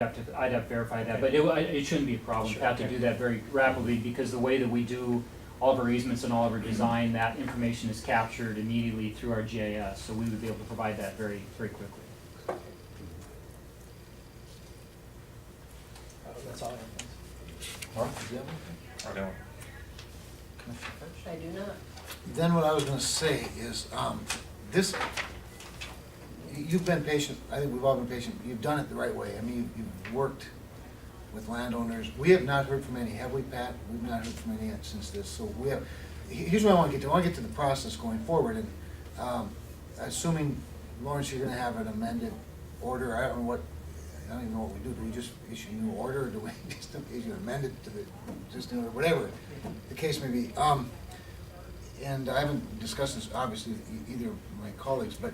I'd have to verify that, but it shouldn't be a problem. Sure. Have to do that very rapidly, because the way that we do all of our easements and all of our design, that information is captured immediately through our GIS, so we would be able to provide that very, very quickly. That's all I have. Mark, do you have anything? I don't. Commissioner Fitch? I do not. Then what I was gonna say is, this, you've been patient, I think we've all been patient, you've done it the right way. I mean, you've worked with landowners. We have not heard from any, have we, Pat? We've not heard from any yet since this, so we have, here's what I wanna get to. I wanna get to the process going forward, and, assuming, Lawrence, you're gonna have an amended order, I don't even know what we do. Do we just issue a new order, or do we just issue amend it to the existing order, whatever the case may be? And I haven't discussed this, obviously, with either of my colleagues, but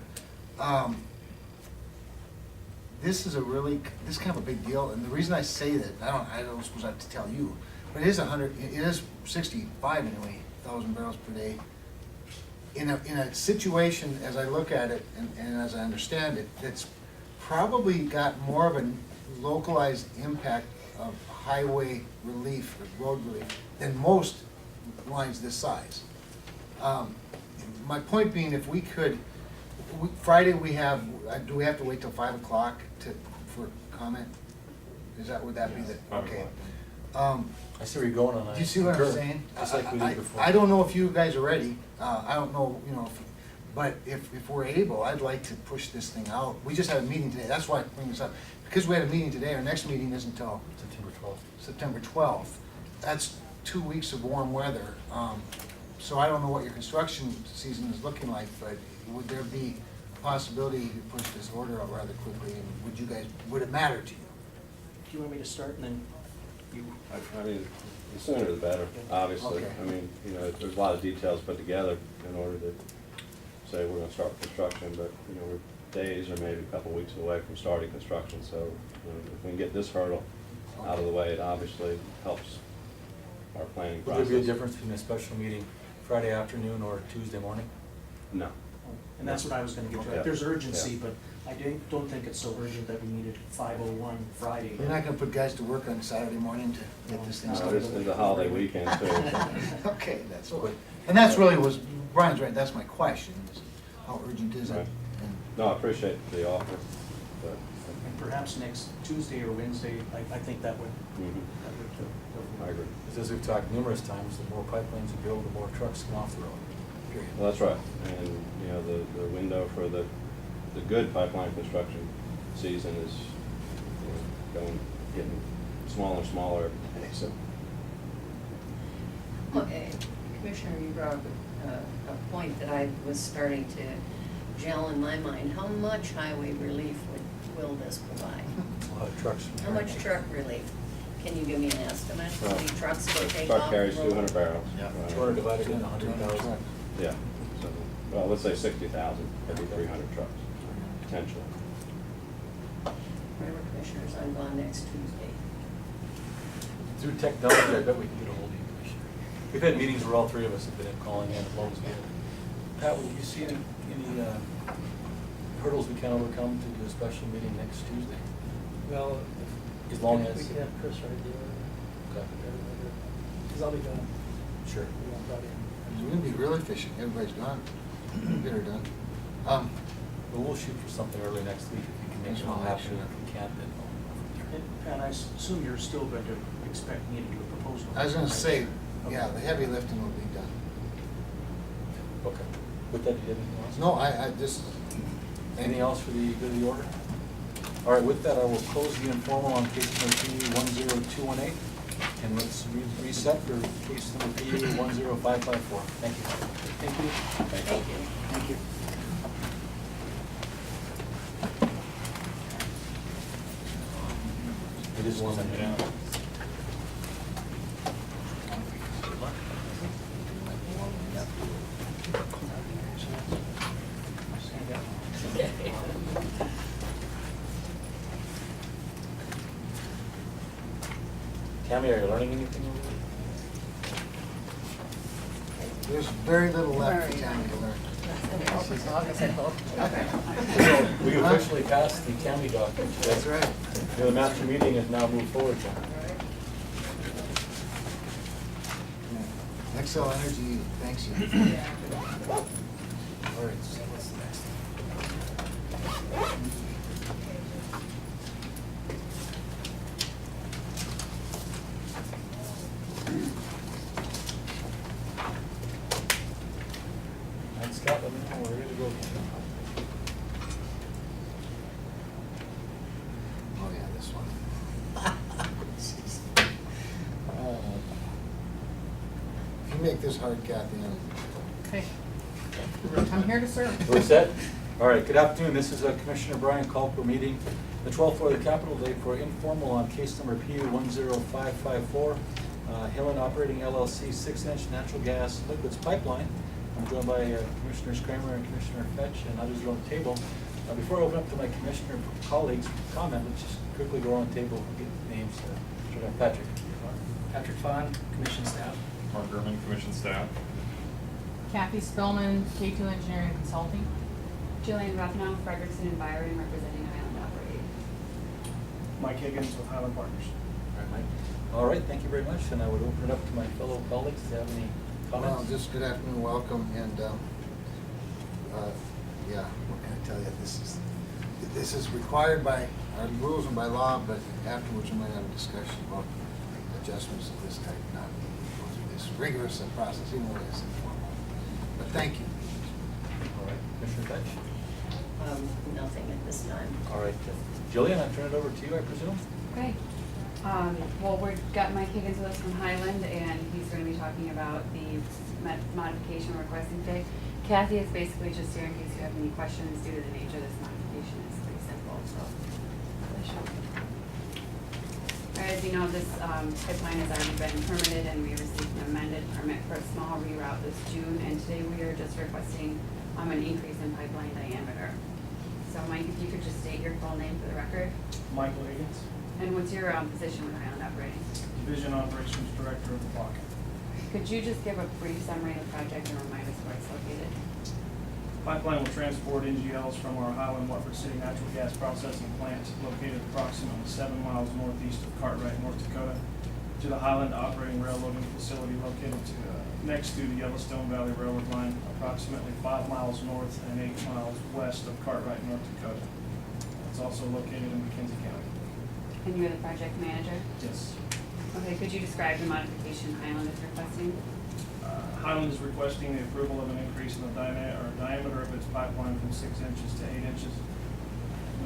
this is kind of a big deal, and the reason I say that, I don't suppose I have to tell you, but it is 65 anyway, 1,000 barrels per day. In a situation, as I look at it, and as I understand it, that's probably got more of a localized impact of highway relief, or road relief, than most lines this size. My point being, if we could, Friday we have, do we have to wait till 5 o'clock for comment? Would that be the, okay. I see where you're going on that. Do you see what I'm saying? Just like we did before. I don't know if you guys are ready, I don't know, but if we're able, I'd like to push this thing out. We just had a meeting today, that's why I bring this up. Because we had a meeting today, our next meeting isn't until September 12th. September 12th. That's 2 weeks of warm weather. So I don't know what your construction season is looking like, but would there be a possibility to push this order out rather quickly? And would it matter to you? Do you want me to start and then you? I mean, the sooner the better, obviously. Okay. I mean, there's a lot of details put together in order to say we're gonna start construction, but, we're days or maybe a couple of weeks away from starting construction, so, if we can get this hurdle out of the way, it obviously helps our planning Would process. there be a difference between a special meeting Friday afternoon or Tuesday morning? No. And that's what I was gonna get Yeah. to. There's urgency, Yeah. but I don't think it's so urgent that we need it 5:01 Friday. You're not gonna put guys to work on Saturday morning to get this thing No, started? This is the holiday weekend too. so. Okay, that's what, and that's really Brian's right, that's my question, is how urgent is it? Right. And- No, I appreciate the offer, but, And perhaps next Tuesday or Wednesday, I think that would. I agree. Because as we've talked numerous times, the more pipelines you build, the more trucks come off the road. Period. Well, that's right, and, the window for the good pipeline construction season is, getting smaller and smaller every day, so. Okay, Commissioner, you brought up a point that I was starting to gel in my mind. How much highway relief will this provide? A lot of trucks. How much truck relief? Can you give me an estimate? How many trucks will take off Truck the carries road? 200 barrels. Yeah, Right. 200 divided into 100,000. Yeah, so, well, let's say 60,000, every 300 trucks, potentially. Remember, Commissioners, I'm gone next Tuesday. Through technology, I bet we can get a hold of you, Commissioner. We've had meetings where all three of us have been calling in as long as we have. Pat, will you see any hurdles we can overcome to do a special meeting next Tuesday? Well, As long as. we can have Chris right there, Okay. because I'll be gone. Sure. We won't probably. We're gonna be really efficient, everybody's gone, get her done. Well, we'll shoot for something early next week if you can make it all happen. If we can't, then we'll go from there. And I assume you're still going to expect me to do a proposal. I was gonna say, Okay. yeah, the heavy lifting will be done. Okay. With that, do you have anything else? No, I just. Anything else for the good of the order? All right, with that, I will close the informal on case number PU 10218, and let's reset for case number PU 10554. Thank you. Thank you. Thank you. Thank you. It is one minute. Tammy, are you learning anything over there? There's very little left for Very Tammy to learn. That's As long as I hope. So we officially passed the county document. That's right. The master meeting has now moved forward, John. Excel Energy thanks you. All right, so what's the next thing? And Scott, let me know, we're ready to go. Oh, yeah, this one. Jeez. If you make this hard, Kathy, Okay. I'm here to serve. We're set? All right, good afternoon. This is Commissioner Brian Culper meeting the 12th floor of the Capitol today for informal on case number PU 10554, Helen Operating LLC 6-inch natural gas liquids pipeline. I'm joined by Commissioners Cramer and Commissioner Fetch and others around the table. Before I open up to my commissioner colleagues' comment, let's just quickly go around the table and get names. Patrick. Patrick Fawn, Commission Staff. Mark Gurman, Commission Staff. Kathy Spillman, K2 Engineering Consulting. Jillian Ruffino, Frederickson and Byron, representing Island Operating. Mike Higgins with Highland Partners. All right, Mike. All right, thank you very much, and I would open it up to my fellow colleagues. Do you have any comments? well, just good afternoon, welcome, and, yeah, what can I tell you, this is required by our rules and by law, but afterwards we might have a discussion about adjustments of this type, not go through this rigorous process, even though it's informal. But thank you. All right, Commissioner Fetch. Nothing at this time. All right, Jillian, I'll turn it over to you, I presume. Okay. Well, we've got Mike Higgins with us from Highland, and he's going to be talking about the modification we're requesting today. Kathy is basically just here in case you have any questions due to the nature of this modification. It's pretty simple, so. All right, as you know, this pipeline has already been permitted, and we received an amended permit for a small reroute this June, and today we are just requesting an increase in pipeline diameter. So Mike, if you could just state your full name for the record, Michael Higgins, and what's your position with Highland Operating? Division Operations Director of the Bakken. Could you just give a brief summary of the project and remind us where it's located? Pipeline will transport NGLs from our Highland Watford City natural gas processing plant located approximately 7 miles northeast of Cartwright, North Dakota, to the Highland Operating Railroading Facility located next to the Yellowstone Valley Railroad line, approximately 5 miles north and 8 miles west of Cartwright, North Dakota. It's also located in McKenzie County. And you're the project manager? Yes. Okay, could you describe the modification Highland is requesting? Highland is requesting the approval of an increase in the diameter of its pipeline from 6 inches to 8 inches.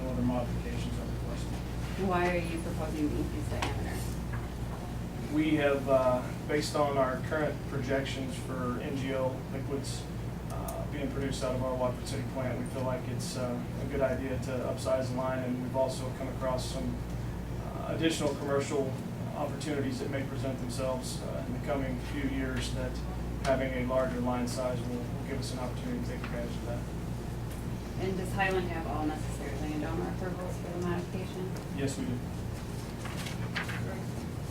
No other modifications are requested. Why are you proposing the increased diameter? We have, based on our current projections for NGL liquids being produced out of our Watford City plant, we feel like it's a good idea to upsize the line, and we've also come across some additional commercial opportunities that may present themselves in the coming few years that having a larger line size will give us an opportunity to take advantage of that. And does Highland have all necessary landowner approvals for the modification? Yes, we do.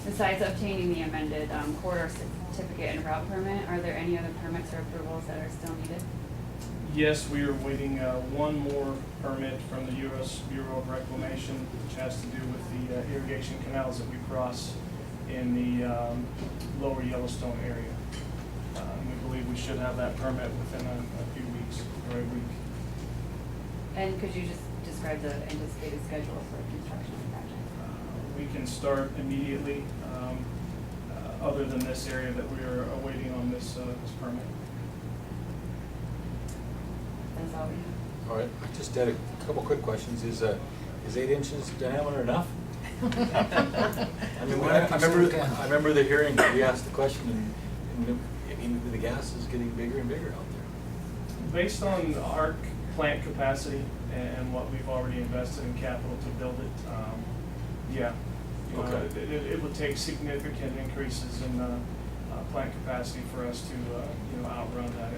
Besides obtaining the amended corridor certificate and route permit, are there any other permits or approvals that are still needed? Yes, we are waiting one more permit from the U.S. Bureau of Reclamation, which has to do with the irrigation canals that we cross in the lower Yellowstone area. We believe we should have that permit within a few weeks, or a week. And could you just describe the anticipated schedule for construction of the project? We can start immediately, other than this area that we are awaiting on this permit. That's all we have. All right, I just had a couple quick questions. Is 8 inches diameter enough? I mean, I remember the hearing, we asked the question, and the gas is getting bigger and bigger out there. Based on our plant capacity and what we've already invested in capital to build it, yeah. Okay. It would take significant increases in plant capacity for us to outrun that.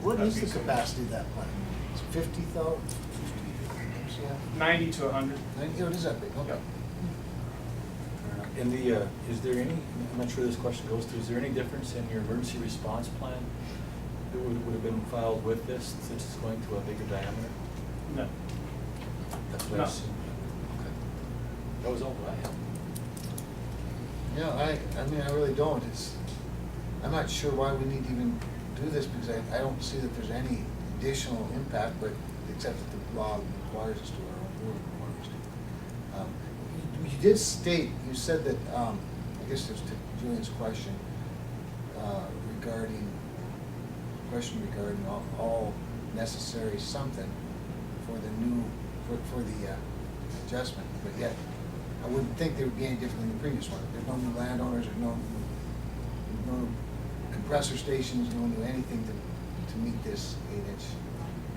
What is the capacity of that plant? It's 50,000? 90 to 100. Oh, it is that big, okay. And is there any, I'm not sure this question goes through, is there any difference in your emergency response plan would have been filed with this since it's going to a bigger diameter? No. That's what I No. assumed. Okay. That was all I had. Yeah, I mean, I really don't. I'm not sure why we need to even do this, because I don't see that there's any additional impact, but except that the law requires us to, our own board requires us to. You did state, you said that, I guess it was to Julian's question, regarding all necessary something for the new, for the adjustment, but yet, I wouldn't think there would be any different than the previous one. There's no new landowners, there's no compressor stations, no new anything to meet this 8-inch.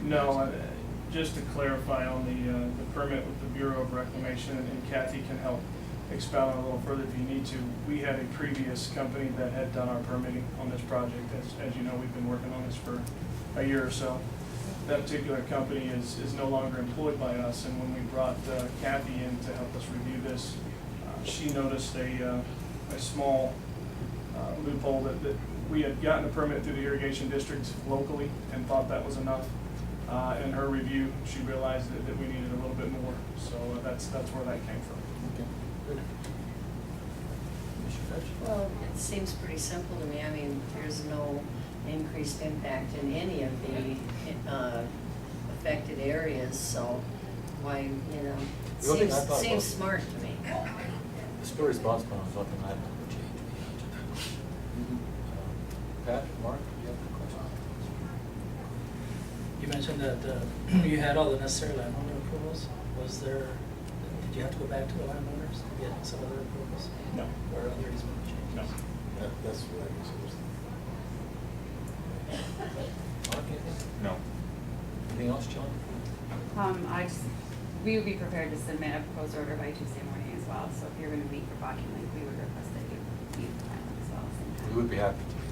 No, just to clarify on the permit with the Bureau of Reclamation, and Kathy can help expound on it a little further if you need to. We had a previous company that had done our permitting on this project. As you know, we've been working on this for a year or so. That particular company is no longer employed by us, and when we brought Kathy in to help us review this, she noticed a small loophole that we had gotten a permit through the irrigation district locally and thought that was enough. In her review, she realized that we needed a little bit more, so that's where that came from. Okay, good. Commissioner Fetch? Well, it seems pretty simple to me. I mean, there's no increased impact in any of the affected areas, so why, you know, it The only thing I thought seems was- smart to me. The spill response plan was something I'd like to change. Pat, Mark, do you have a question? You mentioned that you had all the necessary landowner approvals. Did you have to go back to the landowners to get some other approvals? No. Or other easement changes? No. That's what I guess it was. Mark, anything? No. Anything else, John? We would be prepared to submit a proposed order by Tuesday morning as well, so if you're gonna meet for Bocking Lake, we would request that you meet the plan as well. We would be happy to do that.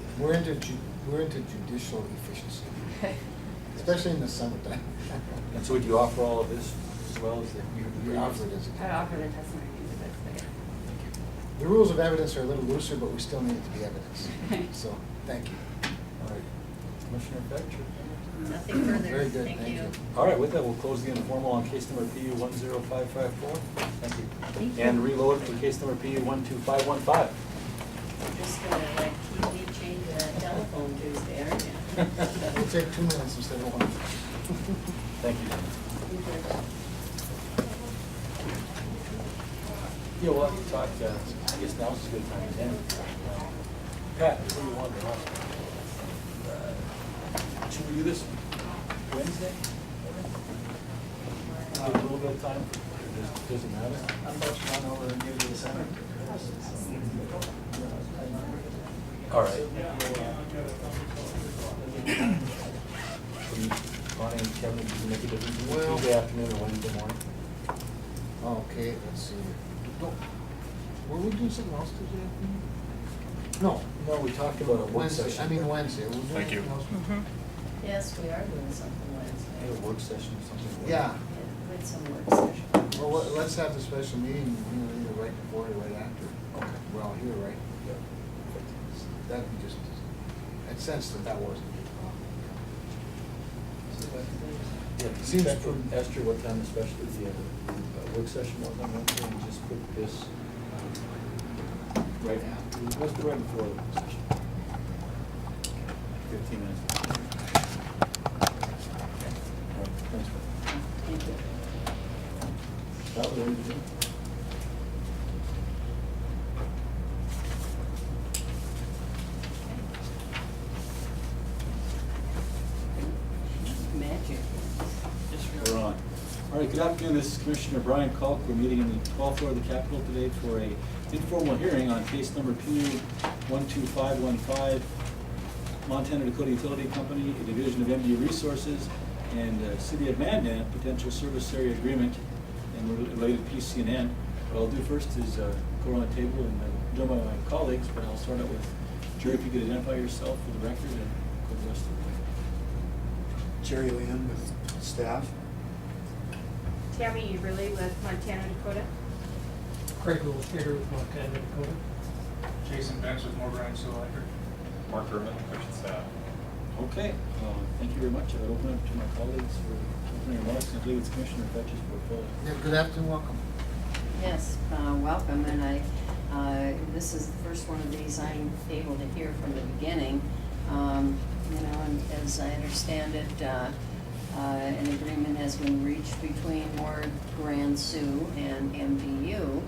We're into judicial efficiency, especially in the summertime. And so would you offer all of this as well as the? We offer it as a. I'd offer the testimony to this, but yeah. The rules of evidence are a little looser, but we still need it to be evidence. So, thank you. All right. Commissioner Fetcher? Nothing further. Very good, thank you. All right, with that, we'll close the informal on case number PU 10554. Thank you. Thank you. And reload for case number PU 12515. You're just gonna like keep me changing that telephone Tuesday, aren't you? We'll take 2 minutes instead of 1. Thank you, John. Okay. Yeah, we'll have to talk, I guess now's as good a time as any. Pat, what do you want to ask? Should we do this Wednesday? A little bit of time, does it matter? I'm about to run over and give you the center. All right. Bonnie and Kevin, did you make a difference? Well- Tuesday afternoon or Wednesday morning? Okay, let's see. Were we doing something else Tuesday afternoon? No. No, we talked about a work Wednesday, session. I mean Wednesday. We're doing Thank you. something else? Yes, we are doing something We Wednesday. had a work session or something. Yeah. With some work session. Well, let's have the special meeting, either right before or right after. Okay. We're all here, right? Yep. That'd be just, I sensed that wasn't. Yeah, Seems check with prudent. Esther what time especially the work session was on Wednesday, and just put this right after, let's do right before the work session. 15 minutes. All right, thanks. Thank you. That was everything. Magic. We're on. All right, good afternoon, this is Commissioner Brian Culp. We're meeting in the 12th floor of the Capitol today for a informal hearing on case number PU 12515, Montana Dakota Utility Company, a division of MDU Resources, and City of Mandan, potential service area agreement and related PCNN. What I'll do first is go around the table and join my colleagues, but I'll start out with Jerry, if you could identify yourself for the record and go the rest of the way. Jerry Lynn with staff. Tammy Eberly with Montana Dakota. Craig Willis here with Montana Dakota. Jason Bench with Morgan Sue Electric. Mark Herman, Commission staff. Okay, thank you very much. I would open up to my colleagues for opening remarks. I believe it's Commissioner Fetch's portfolio. Yeah, good afternoon, welcome. Yes, welcome, and this is the first one of these I'm able to hear from the beginning. You know, and as I understand it, an agreement has been reached between Ward Grand Sioux and MDU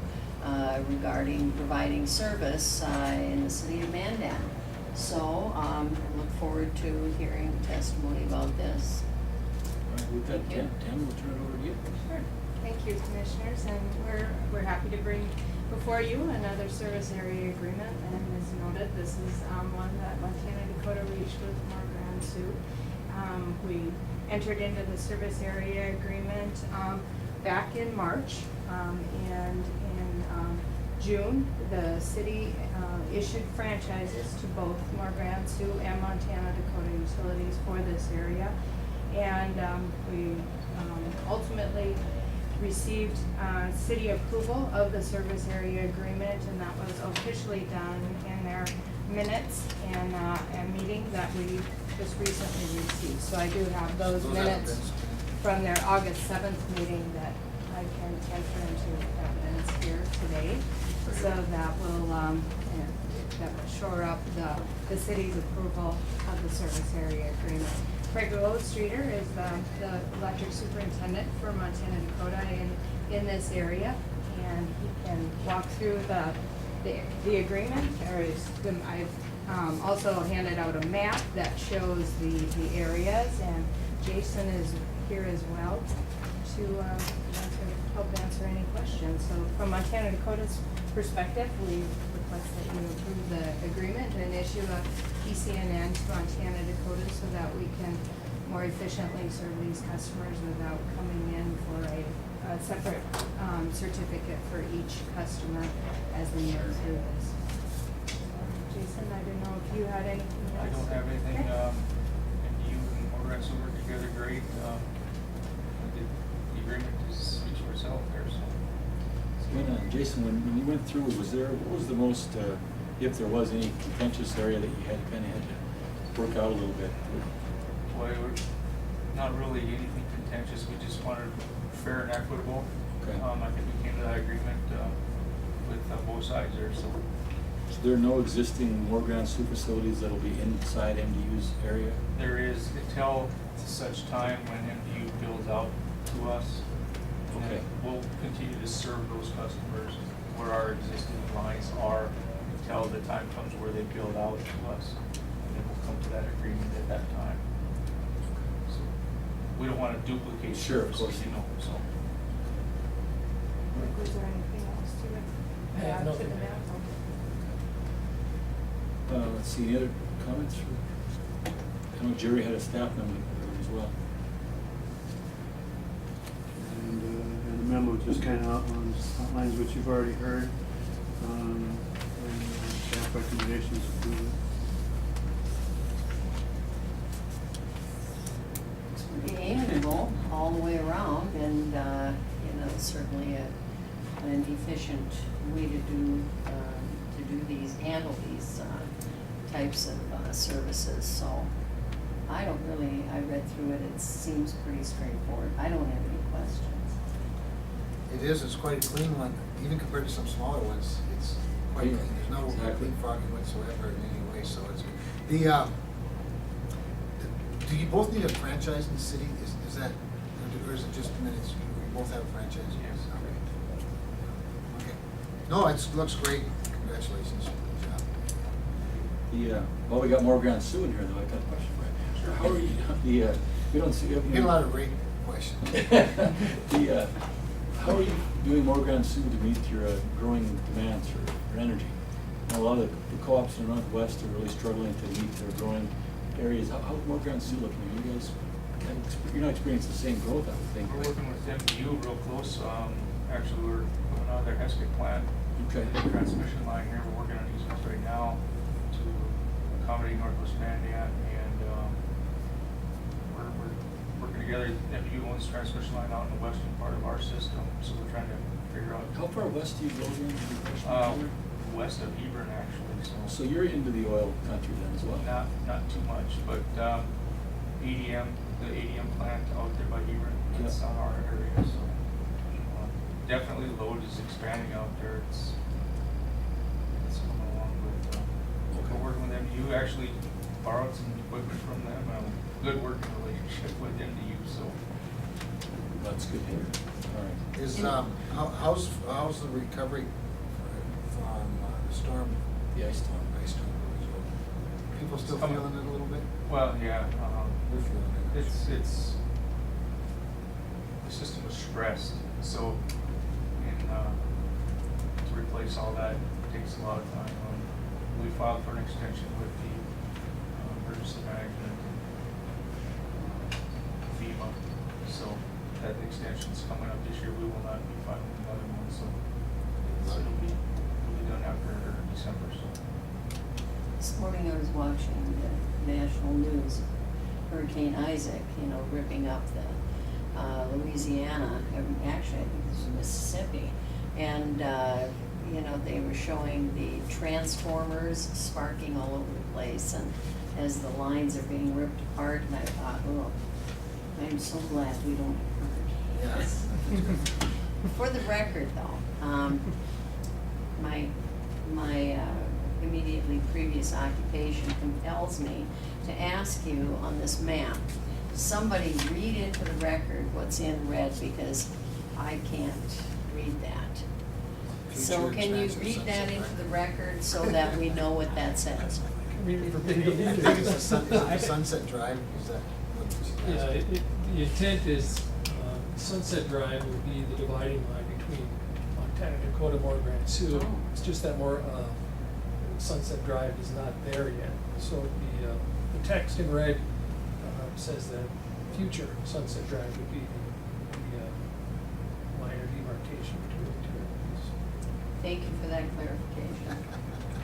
regarding providing service in the city of Mandan. So, I look forward to hearing testimony about this. All right, with that, Tam, we'll turn it over to you. Sure. Thank you, Commissioners, and we're happy to bring before you another service area agreement. And as noted, this is one that Montana and Dakota reached with Ward Grand Sioux. We entered into the service area agreement back in March, and in June, the city issued franchises to both Ward Grand Sioux and Montana Dakota Utilities for this area. And we ultimately received city approval of the service area agreement, and that was officially done in their minutes and a meeting that we just recently received. So I do have those minutes from their August 7th meeting that I can enter into evidence here today. So that will shore up the city's approval of the service area agreement. Craig Streeter is the electric superintendent for Montana Dakota in this area, and he can walk through the agreement. I've also handed out a map that shows the areas, and Jason is here as well to help answer any questions. So from Montana Dakota's perspective, we request that you approve the agreement and issue a PCNN to Montana Dakota so that we can more efficiently serve these customers without coming in for a separate certificate for each customer as we move through this. Jason, I don't know if you had anything else? I don't have anything, Okay. and you and Morgan work together great. The agreement speaks for itself there, so. Jason, when you went through, what was the most, if there was any contentious area that you had to work out a little bit? Well, not really anything contentious, we just wanted fair and equitable. Okay. I think we came to that agreement, with both sides there, so. So there are no existing Ward Grand Sioux facilities that'll be inside MDU's area? There is until such time when MDU builds out to us. And Okay. we'll continue to serve those customers where our existing lines are until the time comes where they build out to us. And then we'll come to that agreement at that time. So we don't want to duplicate Sure, of services, course. you know, so. Was there anything else to it? I have Add to nothing. the map? Let's see, any other comments? I know Jerry had a staff member as well. And the memo just kind of outlines what you've already heard. And staff recommendations approve it. It's pretty amiable all the way around, and, certainly an efficient way to handle these types of services. So I read through it, it seems pretty straightforward. I don't have any questions. It's quite a clean one, even compared to some smaller ones, it's quite clean, there's no Exactly. leapfrogging whatsoever in any way, so it's good. Do you both need a franchise in the city, is that, or is it just minutes, you both have a franchise? Yes. Okay. No, it looks great, congratulations, good job. Well, we got more Grand Sioux in here, though. I got a question for you. Sure. How are you, we don't see. You get a lot of great questions. How are you doing more Grand Sioux to meet your growing demands for energy? Now, a lot of the co-ops in the Northwest are really struggling to meet their growing areas. How's more Grand Sioux looking? You guys, you're not experiencing the same growth, I would think. We're working with MDU real close. Actually, we're coming out of their Heskett plant. Okay. The transmission line here, we're working on easements right now to accommodate Northwest Mandan, and we're working together. MDU owns transmission line out in the western part of our system, so we're trying to figure out. How far west do you go again? west of Hebron actually, So you're into the oil country then as well? not too much, but ADM, the ADM plant out there by Hebron, it's on our area, so definitely the load is expanding out there. It's coming along, but we're working with them. You actually borrowed some equipment from them, good working relationship with them to use, so. That's good to hear. All right. Is, how's the recovery from the storm? The ice storm. Ice storm. People still feeling it a little bit? Well, yeah, We're feeling it. it's, the system was stressed, so, and, to replace all that takes a lot of time. We filed for an extension with the emergency management, FEMA, so that extension's coming up this year. We will not be filing another one, so it'll be done after December, so. This morning I was watching the national news, Hurricane Isaac, you know, ripping up the Louisiana, actually I think this was Mississippi. And, you know, they were showing the transformers sparking all over the place and as the lines are being ripped apart, and I thought, oh, I'm so glad we don't have hurricanes. Yes. For the record though, my immediately previous occupation compels me to ask you on this map, somebody read into the record what's in red because I can't read that. So Future can you expansion read sunset that into drive. the record so that we know what that says? I think it's the Sunset Drive, is that what it's? Yeah, the intent is, Sunset Drive would be the dividing line between Montana, Dakota, Moore, Grand Sioux. Oh. It's just that Sunset Drive is not there yet. So the text in red says that future Sunset Drive would be the minor demarcation between the two areas. Thank you for that clarification.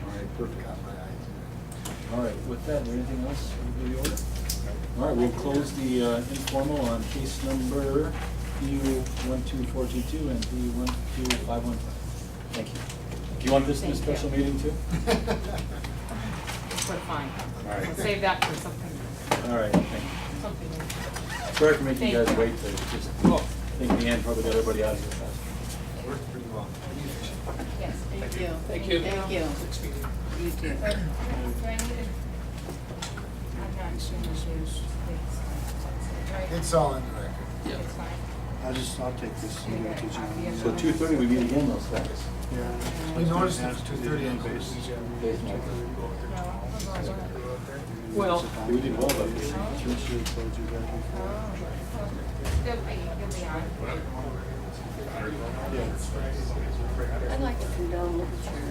All right, perfect. Got my eyes. All right, with that, anything else for the order? All right, we'll close the informal on case number PU 12422 and PU 12515. Thank you. Do you want this in a Thank you. special meeting too? But fine. All right. We'll save that for something, All right, thank you. something. Sorry for making you Thank guys you. wait, but just, I think Leanne probably got everybody out of here fast. Worked pretty well. Pretty efficient. Yes, thank you. Thank you. Thank you. Next meeting. You too. Do I need it? I'm not sure issues. It's all in the record. It's fine. I'll take this and give it to John. So 2:30, we meet again, those guys. Yeah. We noticed it was Has to be 2:30 on basis. Days, Mike. No, I'll go ahead. Well, We did well, but Commissioner told you that before. You'll be on. I'd like to come down and look at your